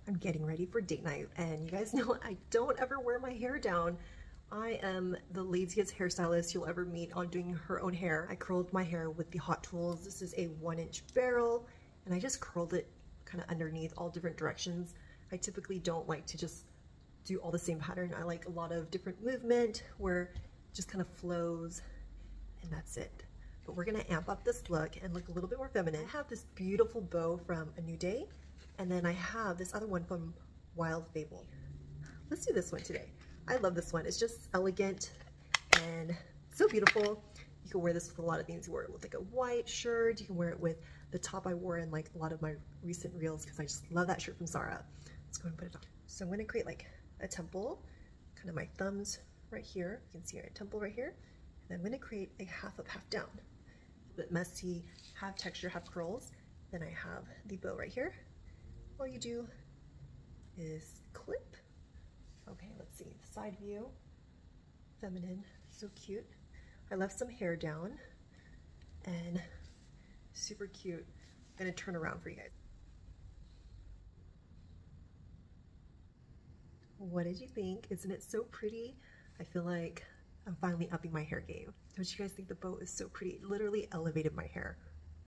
I'm getting ready for date night, and you guys know I don't ever wear my hair down. I am the laziest hairstylist you'll ever meet on doing her own hair. I curled my hair with the Hot Tools. This is a 1-inch barrel, and I just curled it kind of underneath all different directions. I typically don't like to just do all the same pattern. I like a lot of different movement where it just kind of flows, and that's it. But we're gonna amp up this look and look a little bit more feminine. I have this beautiful bow from A New Day, and then I have this other one from Wild Fable. Let's do this one today. I love this one. It's just elegant and so beautiful. You can wear this with a lot of things. You wear it with like a white shirt. You can wear it with the top I wore in like a lot of my recent reels because I just love that shirt from Zara. Let's go and put it on. So I'm gonna create like a temple, kind of my thumbs right here. You can see our temple right here. And I'm gonna create a half up, half down. A bit messy, half texture, half curls. Then I have the bow right here. All you do is clip. Okay, let's see, side view, feminine, so cute. I left some hair down and super cute. I'm gonna turn around for you guys. What did you think? Isn't it so pretty? I feel like I'm finally upping my hair game. Don't you guys think the bow is so pretty? It literally elevated my hair.